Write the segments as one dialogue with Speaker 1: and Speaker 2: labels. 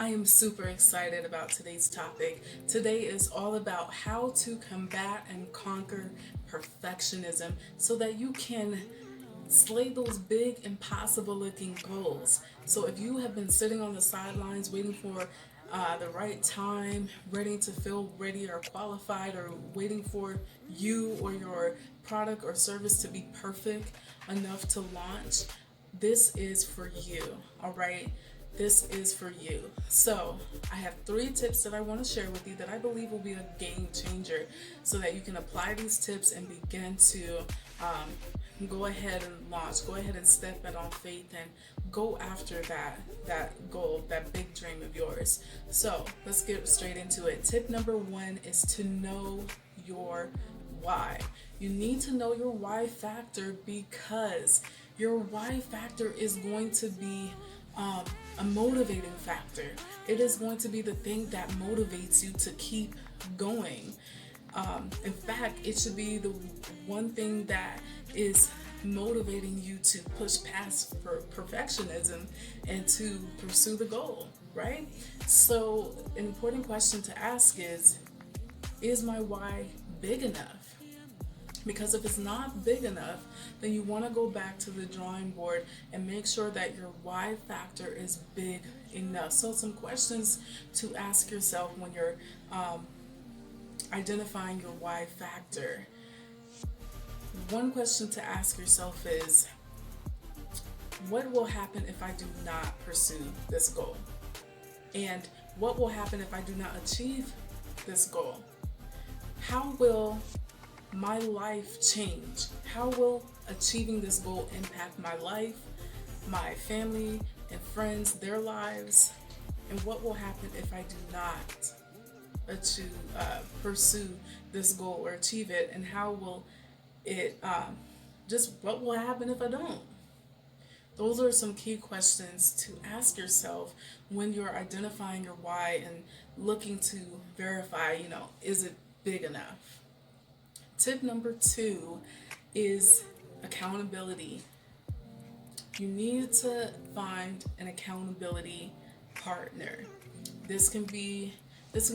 Speaker 1: I am super excited about today's topic. Today is all about how to combat and conquer perfectionism so that you can slay those big, impossible looking goals. So, if you have been sitting on the sidelines waiting for the right time, ready to feel ready or qualified, or waiting for you or your product or service to be perfect enough to launch, this is for you, all right? This is for you. So, I have 3 tips that I want to share with you that I believe will be a game changer so that you can apply these tips and begin to go ahead and launch, go ahead and step out on faith and go after that goal, that big dream of yours. So, let's get straight into it. Tip number 1 is to know your why. You need to know your why factor because your why factor is going to be a motivating factor. It is going to be the thing that motivates you to keep going. In fact, it should be the one thing that is motivating you to push past perfectionism and to pursue the goal, right? So, an important question to ask is my why big enough? Because if it's not big enough, then you want to go back to the drawing board and make sure that your why factor is big enough. So, some questions to ask yourself when you're identifying your why factor. One question to ask yourself is, what will happen if I do not pursue this goal? And what will happen if I do not achieve this goal? How will my life change? How will achieving this goal impact my life, my family and friends, their lives? And what will happen if I do not pursue this goal or achieve it? And how will it, just what will happen if I don't? Those are some key questions to ask yourself when you're identifying your why and looking to verify, is it big enough? Tip number 2 is accountability. You need to find an accountability partner. This can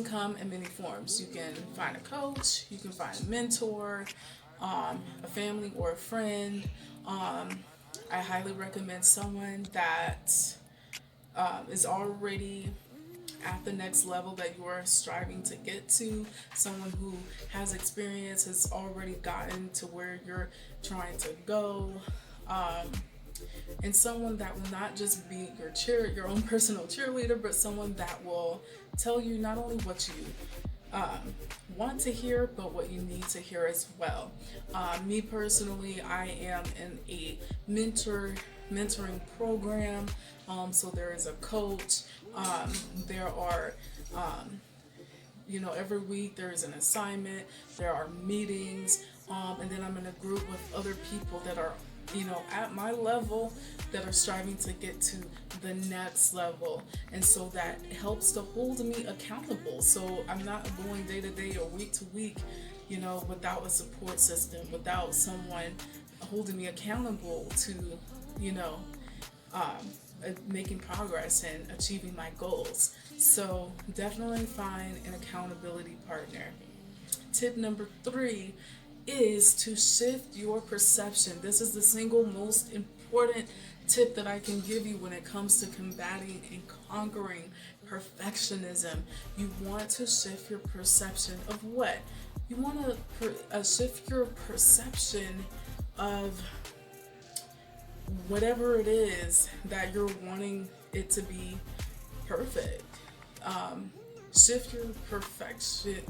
Speaker 1: come in many forms. You can find a coach, you can find a mentor, a family or a friend. I highly recommend someone that is already at the next level that you are striving to get to, someone who has experience, has already gotten to where you're trying to go, and someone that will not just be your own personal cheerleader, but someone that will tell you not only what you want to hear, but what you need to hear as well. Me personally, I am in a mentoring program. So there is a coach. There are, every week there is an assignment. There are meetings, and then I'm in a group with other people that are at my level that are striving to get to the next level, and so that helps to hold me accountable, so I'm not going day to day or week to week without a support system, without someone holding me accountable to you know making progress and achieving my goals. So definitely find an accountability partner. Tip number 3 is to shift your perception. This is the single most important tip that I can give you when it comes to combating and conquering perfectionism. You want to shift your perception of what? You want to shift your perception of whatever it is that you're wanting it to be perfect. Um, shift your perfection,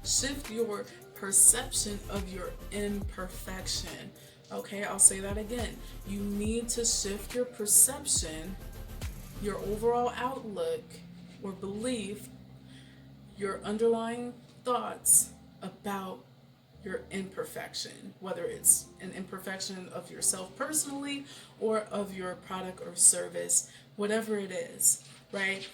Speaker 1: shift your perception of your imperfection. Okay, I'll say that again. You need to shift your perception, your overall outlook or belief, your underlying thoughts about your imperfection, whether it's an imperfection of yourself personally or of your product or service, whatever it is, right?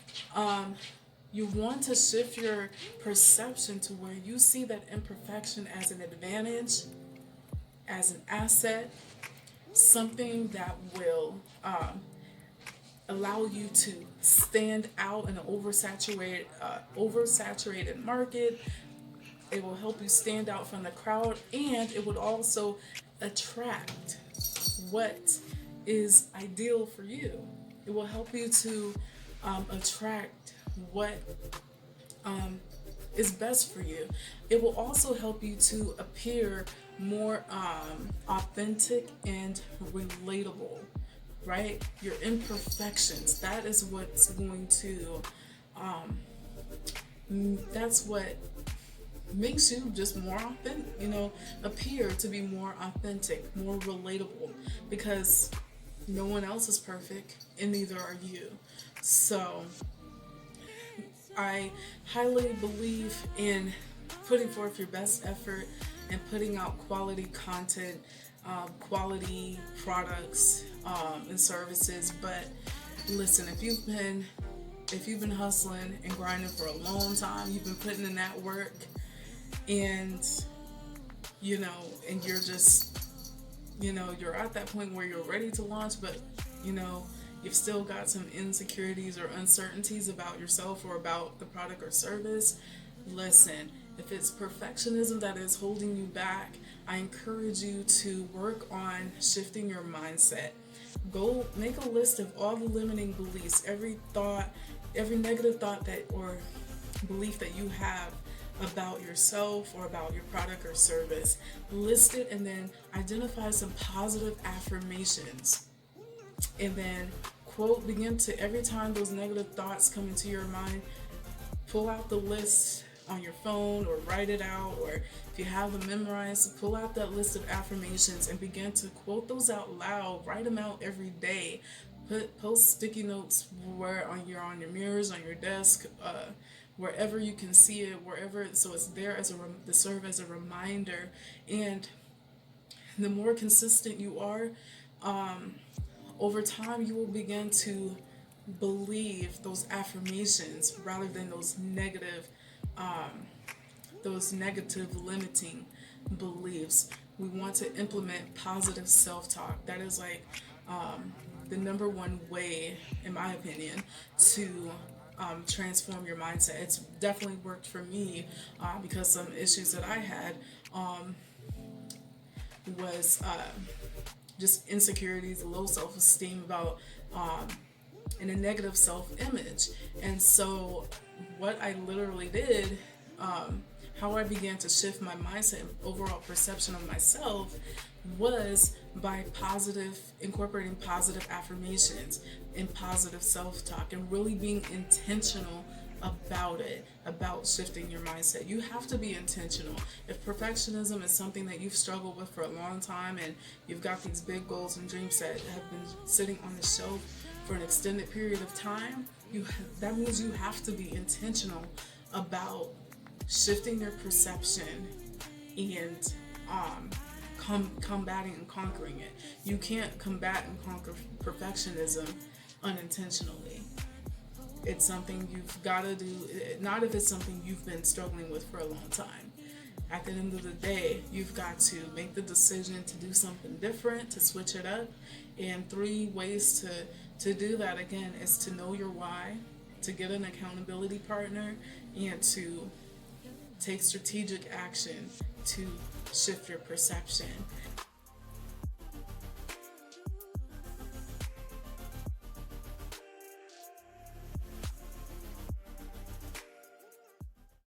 Speaker 1: You want to shift your perception to where you see that imperfection as an advantage, as an asset, something that will allow you to stand out in an oversaturated market. It will help you stand out from the crowd, and it would also attract what is ideal for you. It will help you to attract what is best for you. It will also help you to appear more authentic and relatable, right? Your imperfections, that is what's going to, that's what makes you just more authentic, appear to be more authentic, more relatable, because no one else is perfect and neither are you. So I highly believe in putting forth your best effort and putting out quality content, quality products, and services. But listen, if you've been hustling and grinding for a long time, you've been putting in that work, and and you're just, you're at that point where you're ready to launch, but you've still got some insecurities or uncertainties about yourself or about the product or service. Listen, if it's perfectionism that is holding you back, I encourage you to work on shifting your mindset. Go make a list of all the limiting beliefs, every thought, every negative thought that or belief that you have about yourself or about your product or service. List it and then identify some positive affirmations. And then begin to, every time those negative thoughts come into your mind, pull out the list on your phone or write it out, or if you have them memorized, pull out that list of affirmations and begin to quote those out loud. Write them out every day. Post sticky notes where on your mirrors, on your desk, wherever you can see it, wherever, so it's there to serve as a reminder. And the more consistent you are, over time you will begin to believe those affirmations rather than those negative limiting beliefs. We want to implement positive self-talk. That is like the number one way, in my opinion, to transform your mindset. It's definitely worked for me because some issues that I had was just insecurities, low self-esteem about and a negative self-image. And so what I literally did, how I began to shift my mindset and overall perception of myself, was by incorporating positive affirmations and positive self-talk and really being intentional about shifting your mindset. You have to be intentional. If perfectionism is something that you've struggled with for a long time and you've got these big goals and dreams that have been sitting on the shelf for an extended period of time, that means you have to be intentional about shifting your perception and combating and conquering it. You can't combat and conquer perfectionism unintentionally. It's something you've got to do, not if it's something you've been struggling with for a long time. At the end of the day, you've got to make the decision to do something different, to switch it up. And 3 ways to do that, again, is to know your why, to get an accountability partner, and to take strategic action to shift your perception.